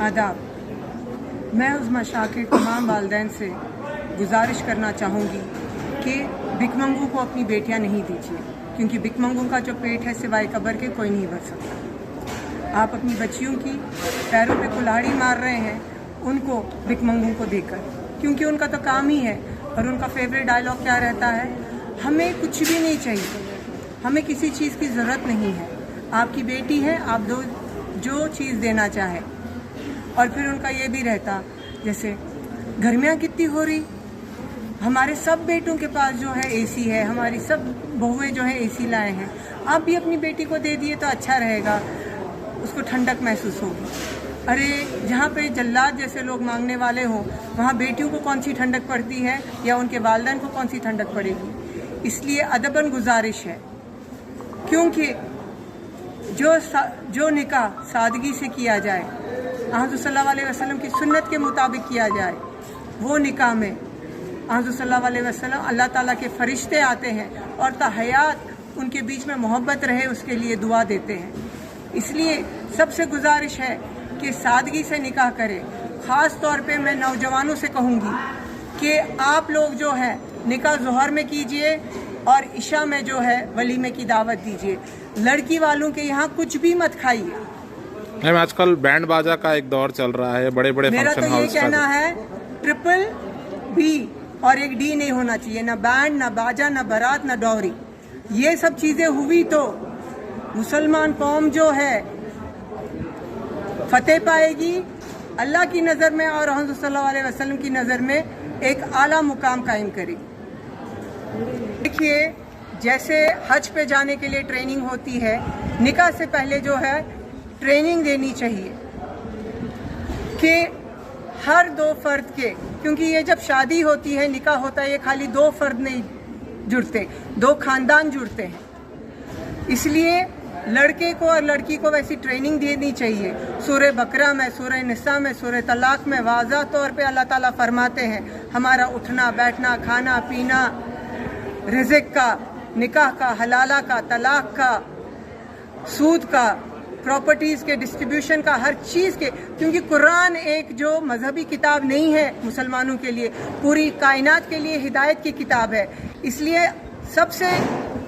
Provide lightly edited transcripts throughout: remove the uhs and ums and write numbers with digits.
आदाब। मैं उस मशा के तमाम वालिदैन से गुजारिश करना चाहूँगी कि भिखमंगू को अपनी बेटियाँ नहीं दीजिए, क्योंकि भिखमंगू का जो पेट है सिवाय कब्र के कोई नहीं भर सकता। आप अपनी बच्चियों की पैरों पे कुल्हाड़ी मार रहे हैं उनको भिखमंगू को देकर, क्योंकि उनका तो काम ही है। और उनका फेवरेट डायलॉग क्या रहता है? हमें कुछ भी नहीं चाहिए, हमें किसी चीज़ की ज़रूरत नहीं है, आपकी बेटी है, आप दो जो चीज़ देना चाहे। और फिर उनका ये भी रहता, जैसे गर्मियाँ कितनी हो रही, हमारे सब बेटों के पास जो है एसी है, हमारी सब बहुएं जो है एसी लाए हैं, आप भी अपनी बेटी को दे दिए तो अच्छा रहेगा, उसको ठंडक महसूस होगी। अरे जहाँ पे जल्लाद जैसे लोग मांगने वाले हों, वहाँ बेटियों को कौन सी ठंडक पड़ती है या उनके वालिदैन को कौन सी ठंडक पड़ेगी। इसलिए अदबन गुजारिश है, क्योंकि जो निकाह सादगी से किया जाए, हज़रत सल्लल्लाहु अलैहि वसल्लम की सुन्नत के मुताबिक किया जाए, वो निकाह में हज़रत सल्लल्लाहु अलैहि वसल्लम अल्लाह ताला के फरिश्ते आते हैं और ताहयात उनके बीच में मोहब्बत रहे उसके लिए दुआ देते हैं। इसलिए सबसे गुजारिश है कि सादगी से निकाह करें। ख़ास तौर पे मैं नौजवानों से कहूँगी कि आप लोग जो है निकाह ज़ोहर में कीजिए और इशा में जो है वलीमे की दावत दीजिए। लड़की वालों के यहाँ कुछ भी मत खाइए। मैम आजकल बैंड बाजा का एक दौर चल रहा है, बड़े बड़े मेरा फंक्शन तो ये हॉल्स कहना है ट्रिपल बी और एक डी नहीं होना चाहिए, ना बैंड, ना बाजा, ना बारात, ना डॉरी। ये सब चीज़ें हुई तो मुसलमान कौम जो है फतेह पाएगी अल्लाह की नज़र में और हज़रत सल्लल्लाहु अलैहि वसल्लम की नज़र में एक आला मुकाम कायम करेगी। देखिए, जैसे हज पे जाने के लिए ट्रेनिंग होती है, निकाह से पहले जो है ट्रेनिंग देनी चाहिए कि हर दो फर्द के, क्योंकि ये जब शादी होती है, निकाह होता है, ये खाली दो फर्द नहीं जुड़ते, दो खानदान जुड़ते हैं। इसलिए लड़के को और लड़की को वैसी ट्रेनिंग देनी चाहिए। सूरह बकरा में, सूरह निसा में, सूरह तलाक में वाज़ा तौर पे अल्लाह ताला फरमाते हैं हमारा उठना बैठना, खाना पीना, रिज़्क़ का, निकाह का, हलाला का, तलाक का, सूद का, प्रॉपर्टीज़ के डिस्ट्रीब्यूशन का, हर चीज़ के, क्योंकि कुरान एक जो मजहबी किताब नहीं है मुसलमानों के लिए, पूरी कायनात के लिए हिदायत की किताब है। इसलिए सबसे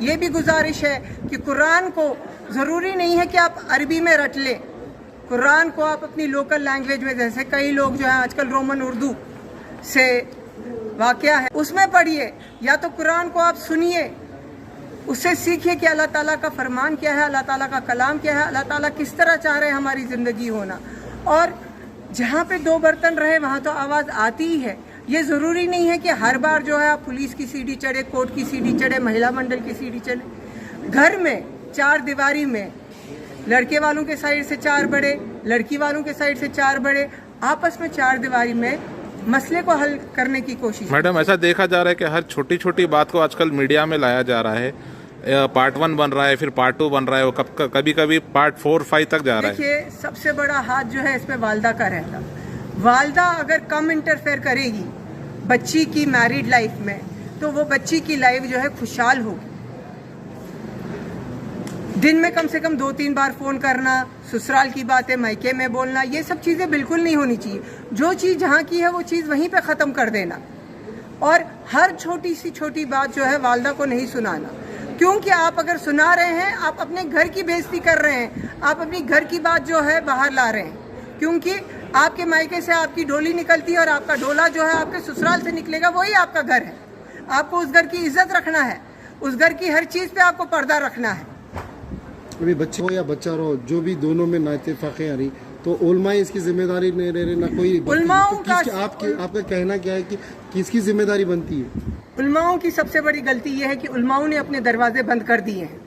ये भी गुजारिश है कि कुरान को ज़रूरी नहीं है कि आप अरबी में रट लें, कुरान को आप अपनी लोकल लैंग्वेज में, जैसे कई लोग जो है आजकल रोमन उर्दू से वाक़या है उसमें पढ़िए, या तो कुरान को आप सुनिए, उससे सीखिए कि अल्लाह ताला का फरमान क्या है, अल्लाह ताला का कलाम क्या है, अल्लाह ताला किस तरह चाह रहे हैं हमारी ज़िंदगी होना। और जहाँ पे दो बर्तन रहे वहाँ तो आवाज़ आती ही है। ये ज़रूरी नहीं है कि हर बार जो है आप पुलिस की सीढ़ी चढ़े, कोर्ट की सीढ़ी चढ़े, महिला मंडल की सीढ़ी चढ़े। घर में चार दीवारी में लड़के वालों के साइड से चार बड़े, लड़की वालों के साइड से चार बड़े, आपस में चार दीवारी में मसले को हल करने की कोशिश। मैडम ऐसा देखा जा रहा है कि हर छोटी छोटी बात को आजकल मीडिया में लाया जा रहा है, पार्ट 1 बन रहा है, फिर पार्ट 2 बन रहा है, वो कभी कभी पार्ट 4, 5 तक जा रहा है। देखिए, सबसे बड़ा हाथ जो है इसमें वालदा का रहता। वालदा अगर कम इंटरफेयर करेगी बच्ची की मैरिड लाइफ में, तो वो बच्ची की लाइफ जो है खुशहाल होगी। दिन में कम से कम 2-3 बार फ़ोन करना, ससुराल की बातें मायके में बोलना, ये सब चीज़ें बिल्कुल नहीं होनी चाहिए। जो चीज़ जहाँ की है वो चीज़ वहीं पे ख़त्म कर देना, और हर छोटी सी छोटी बात जो है वालदा को नहीं सुनाना, क्योंकि आप अगर सुना रहे हैं आप अपने घर की बेइज्जती कर रहे हैं, आप अपनी घर की बात जो है बाहर ला रहे हैं। क्योंकि आपके मायके से आपकी डोली निकलती है और आपका डोला जो है आपके ससुराल से निकलेगा, वही आपका घर है। आपको उस घर की इज्जत रखना है, उस घर की हर चीज़ पे आपको पर्दा रखना है। अभी बच्चे हो या बच्चा रहो, जो भी दोनों में नाइतफाक़ी आ रही, तो उलमा इसकी जिम्मेदारी नहीं रह रही, ना कोई उलमाओं का आपका कहना क्या है कि किसकी जिम्मेदारी बनती है? उलमाओं की सबसे बड़ी गलती यह है कि उलमाओं ने अपने दरवाजे बंद कर दिए हैं।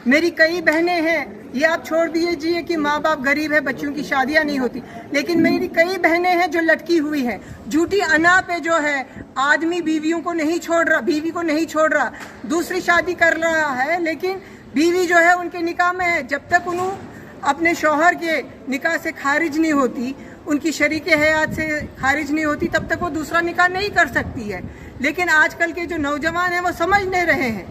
मेरी कई बहनें हैं, ये आप छोड़ दीजिए कि माँ बाप गरीब है, बच्चों की शादियाँ नहीं होती, लेकिन मेरी कई बहनें हैं जो लटकी हुई हैं। झूठी अना पे जो है आदमी बीवियों को नहीं छोड़ रहा, बीवी को नहीं छोड़ रहा, दूसरी शादी कर रहा है, लेकिन बीवी जो है उनके निकाह में है। जब तक उन्होंने अपने शौहर के निकाह से खारिज नहीं होती, उनकी शरीके हयात से खारिज नहीं होती, तब तक वो दूसरा निकाह नहीं कर सकती है। लेकिन आजकल के जो नौजवान हैं वो समझ नहीं रहे हैं,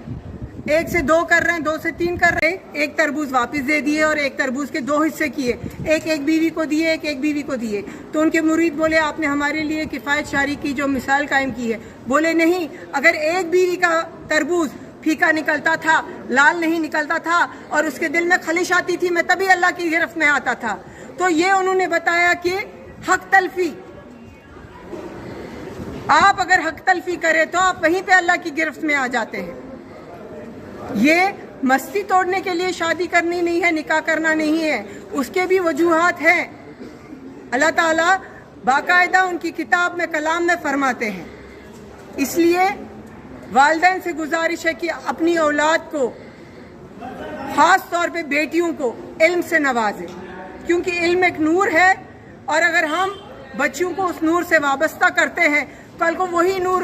1 से 2 कर रहे हैं, 2 से 3 कर रहे हैं, एक तरबूज वापस दे दिए और एक तरबूज के 2 हिस्से किए, एक बीवी को दिए, एक बीवी को दिए। तो उनके मुरीद बोले आपने हमारे लिए किफ़ायत शारी की जो मिसाल कायम की है। बोले नहीं, अगर एक बीवी का तरबूज फीका निकलता था, लाल नहीं निकलता था और उसके दिल में खलिश आती थी, मैं तभी अल्लाह की गिरफ्त में आता था। तो ये उन्होंने बताया कि हक तलफी, आप अगर हक तलफी करें तो आप वहीं पे अल्लाह की गिरफ्त में आ जाते हैं। ये मस्ती तोड़ने के लिए शादी करनी नहीं है, निकाह करना नहीं है, उसके भी वजूहात हैं। अल्लाह ताला बाकायदा उनकी किताब में, कलाम में फरमाते हैं। इसलिए वालिदैन से गुजारिश है कि अपनी औलाद को, ख़ास तौर पे बेटियों को इल्म से नवाजें, क्योंकि इल्म एक नूर है और अगर हम बच्चियों को उस नूर से वाबस्ता करते हैं, कल को वही नूर